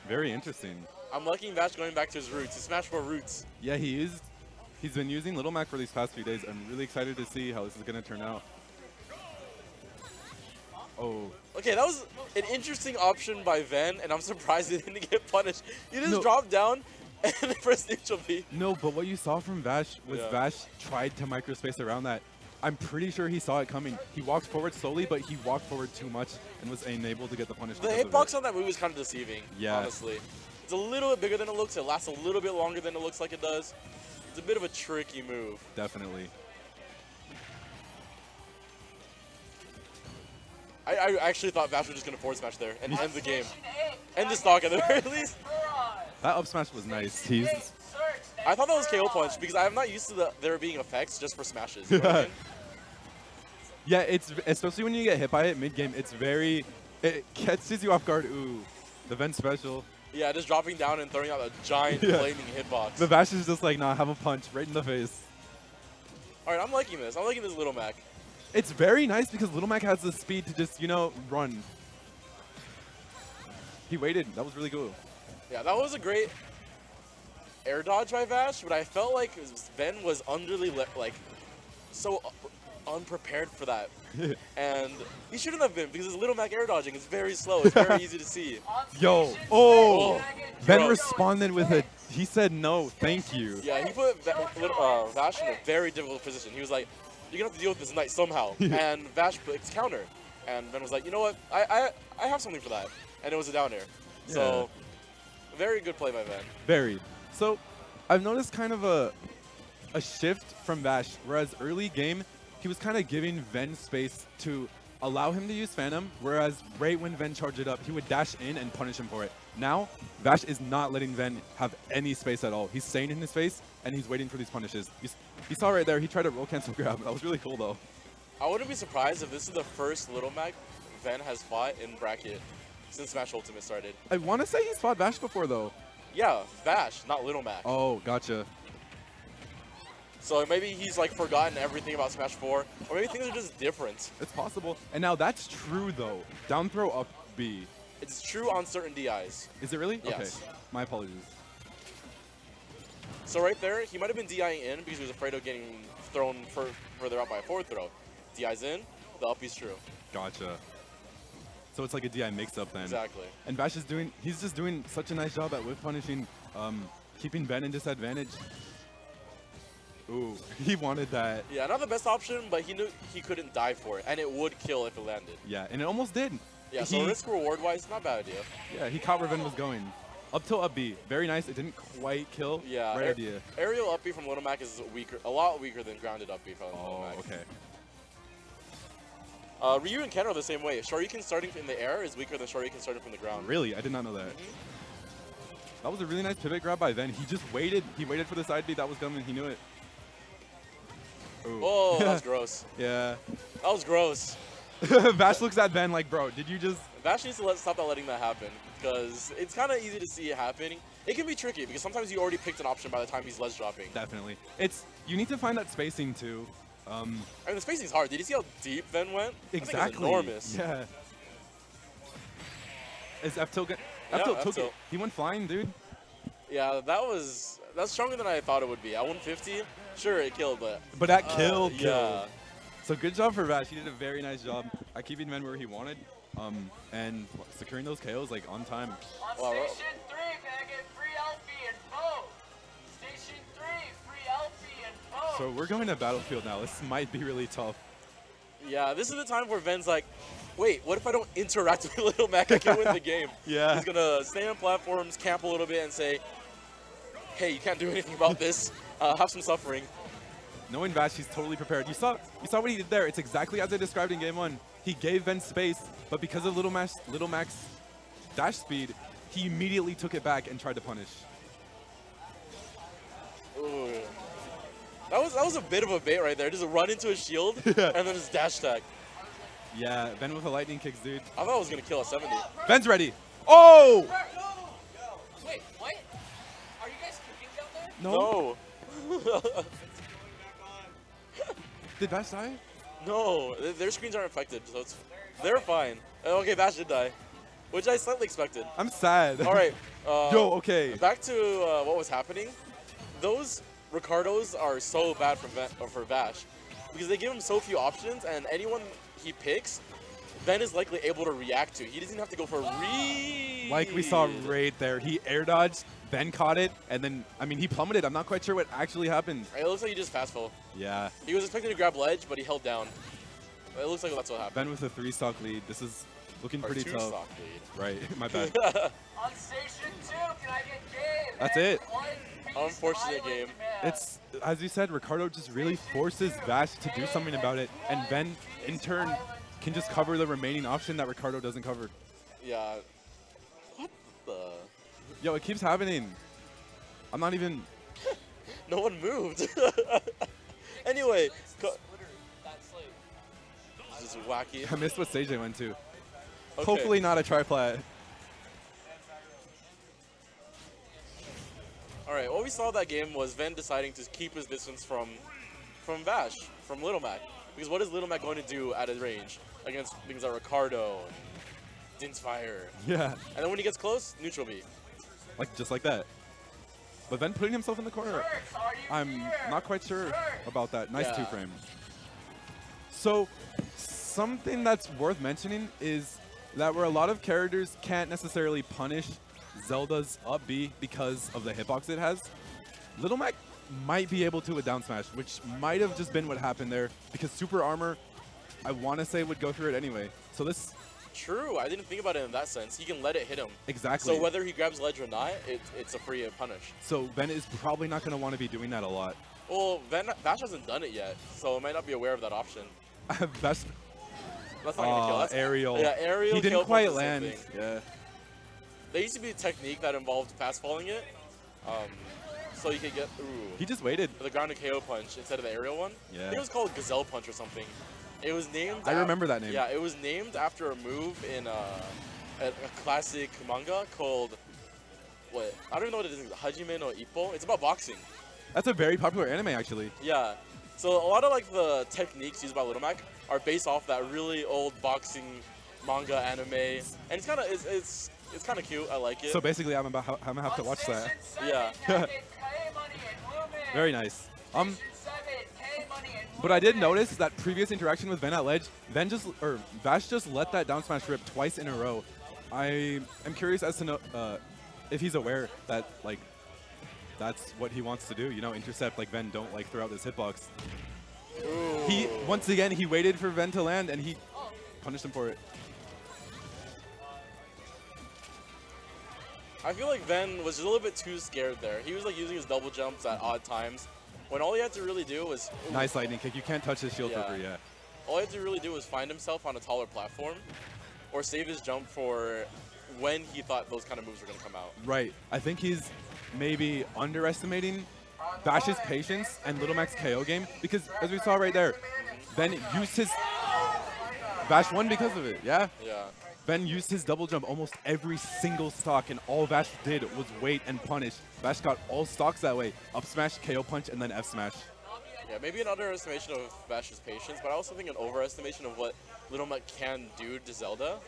Very interesting. I'm liking Vash going back to his roots, his Smash 4 roots. Yeah, he is. He's been using Little Mac for these past few days. I'm really excited to see how this is going to turn out. Oh. Okay, that was an interesting option by Ven, and I'm surprised he didn't get punished. He just dropped down and pressed neutral B. No, but what you saw from Vash was Vash tried to microspace around that. I'm pretty sure he saw it coming. He walked forward slowly, but he walked forward too much and was unable to get the punish. The hitbox on that move is kind of deceiving, yeah. honestly. It's a little bit bigger than it looks. It lasts a little bit longer than it looks like it does. It's a bit of a tricky move. Definitely. I actually thought Vash was just going to forward smash there and end the game. End the stock at the very least. That up smash was nice. I thought that was KO punch because I'm not used to there being effects just for smashes. You know what I mean? Yeah, it's especially when you get hit by it mid-game, it catches you off guard. Ooh, the Ven special. Yeah, just dropping down and throwing out a giant flaming hitbox. The Vash is just like, nah, have a punch right in the face. All right, I'm liking this. I'm liking this Little Mac. It's very nice because Little Mac has the speed to just, you know, run. He waited. That was really cool. Yeah, that was a great air dodge by Vash, but I felt like Ven was so unprepared for that. And he shouldn't have been because his Little Mac air dodging is very slow. It's very easy to see. Yo, Ven responded with a, he said no, thank you. Yeah, he put Vash in a very difficult position. He was like, you're going to have to deal with this night somehow. And Vash put counter. And Ven was like, you know what, I have something for that. And it was a down air. Yeah. So, very good play by Ven. Very. So, I've noticed kind of a shift from Vash, whereas early game, he was kind of giving Ven space to allow him to use Phantom, whereas right when Ven charged it up, he would dash in and punish him for it. Now, Vash is not letting Ven have any space at all. He's staying in his face, and he's waiting for these punishes. You saw right there, he tried to roll cancel grab. That was really cool, though. I wouldn't be surprised if this is the first Little Mac Ven has fought in bracket since Smash Ultimate started. I want to say he's fought Vash before, though. Yeah, Vash, not Little Mac. Oh, gotcha. So maybe he's like forgotten everything about Smash 4, or maybe things are just different. It's possible. And now that's true, though. Down throw up B. It's true on certain DIs. Is it really? Yes. Okay. My apologies. So right there, he might have been DIing in because he was afraid of getting thrown further out by a forward throw. DI's in, the up B's true. Gotcha. So it's like a DI mix-up then. Exactly. And Vash is he's just doing such a nice job at whip punishing, keeping Ven in disadvantage. Ooh, he wanted that. Yeah, not the best option, but he knew he couldn't die for it, and it would kill if it landed. Yeah, and it almost did. Yeah, so risk-reward-wise, not a bad idea. Yeah, he caught where Ven was going. Up tilt up B, very nice. It didn't quite kill. Yeah, right idea. Aerial up B from Little Mac is a lot weaker than grounded up B from Little Mac. Okay. Ryu and Ken are the same way. Shoryuken starting in the air is weaker than Shoryuken starting from the ground. Really? I did not know that. That was a really nice pivot grab by Ven. He just waited. He waited for the side B that was coming. He knew it. Ooh. Oh, that was gross. Yeah. That was gross. Vash looks at Ven like, bro, did you just... Vash needs to stop letting that happen because it's kind of easy to see it happening. It can be tricky because sometimes you already picked an option by the time he's ledge dropping. Definitely. You need to find that spacing too. I mean, the spacing's hard. Did you see how deep Ven went? Exactly. I think it's enormous. Yeah. Is F-tilt took it. He went flying, dude. Yeah, that's stronger than I thought it would be. At 150, sure, it killed, but... But that killed. Yeah. So good job for Vash. He did a very nice job at keeping Ven where he wanted, and securing those KOs like on time. On station 3, can I get free LP and bow? Station 3, free LP and bow. So we're going to Battlefield now. This might be really tough. Yeah, this is the time where Ven's like, wait, what if I don't interact with Little Mac? I can win the game. Yeah. He's going to stay on platforms, camp a little bit, and say, hey, you can't do anything about this. Have some suffering. Knowing Vash, he's totally prepared. You saw what he did there. It's exactly as I described in game 1. He gave Ven space, but because of Little Mac's dash speed, he immediately took it back and tried to punish. Ooh. That was a bit of a bait right there. Just run into a shield and then just dash tag. Yeah, Ven with the lightning kicks, dude. I thought I was going to kill a 70. Ven's ready. Oh! Wait, what? Are you guys cooking down there? No. No. Did Vash die? No, their screens aren't affected, so they're fine. Okay, Vash did die. which I slightly expected. I'm sad. All right. Yo, okay. Back to what was happening. Those Ricardos are so bad for Vash because they give him so few options, and anyone he picks, Ben is likely able to react to. He doesn't have to go for a read. Like we saw right there, he air dodged, Ben caught it, and then, I mean, he plummeted. I'm not quite sure what actually happened. It looks like he just fast fell. Yeah. He was expecting to grab ledge, but he held down. It looks like that's what happened. Ben with a 3-stock lead. This is looking Or pretty tough. 2-stock lead. Right, my bad. On station 2, can I get game? That's it. Unfortunate game. It's, as you said, Ricardo just really forces Vash to do something about it, and Ben, in turn, can just cover the remaining option that Ricardo doesn't cover. Yeah. What the? Yo, it keeps happening. I'm not even... No one moved. Anyway. This is wacky. I missed what stage they went to. Okay. Hopefully not a triplat. All right, what we saw that game was Ven deciding to keep his distance from Vash, from Little Mac. Because what is Little Mac going to do at his range against things like Ricardo and Dinsfire? Yeah, And then when he gets close, neutral B. like just like that. But then putting himself in the corner, I'm not quite sure about that. Nice Yeah. 2-frame. So something that's worth mentioning is that where a lot of characters can't necessarily punish Zelda's up B because of the hitbox it has, Little Mac might be able to with down smash, which might have just been what happened there because super armor, I want to say, would go through it anyway. So this... True, I didn't think about it in that sense. He can let it hit him. Exactly. So whether he grabs ledge or not, it's a free punish. So Ben is probably not going to want to be doing that a lot. Well, Vash hasn't done it yet, so might not be aware of that option. That's That's not gonna kill. That's aerial. Yeah, aerial He kill didn't quite punch is the same land. thing. Yeah. There used to be a technique that involved fast falling it, so you could get He just waited. the grounded KO punch instead of the aerial one. I Yeah. think it was called Gazelle Punch or something. It was named. I remember that name. Yeah, it was named after a move in a classic manga called what? I don't even know what it is. Hajime no Ippo. It's about boxing. That's a very popular anime, actually. Yeah. So a lot of like the techniques used by Little Mac are based off that really old boxing manga anime, and it's kind of it's kind of cute. I like it. So basically, I'm gonna have to watch that. Yeah. Very nice. But I did notice that previous interaction with Ven at ledge, Vash just let that down smash rip twice in a row. I am curious as to know if he's aware that like that's what he wants to do. You know, intercept like Ven, don't like throw out this hitbox. Ooh. He once again he waited for Ven to land and he punished him for it. I feel like Ven was just a little bit too scared there. He was like using his double jumps at odd times, when all he had to really do was... Nice lightning kick. You can't touch his shield Yeah. for free, yeah. All he had to really do was find himself on a taller platform, or save his jump for when he thought those kind of moves were going to come out. Right. I think he's maybe underestimating Vash's patience and Little Mac's KO game, because as we saw right there, Ben used his... Vash won because of it, yeah? Yeah. Ben used his double jump almost every single stock, and all Vash did was wait and punish. Vash got all stocks that way. Up smash, KO punch, and then F smash. Yeah, maybe an underestimation of Vash's patience, but I also think an overestimation of what Little Mac can do to Zelda.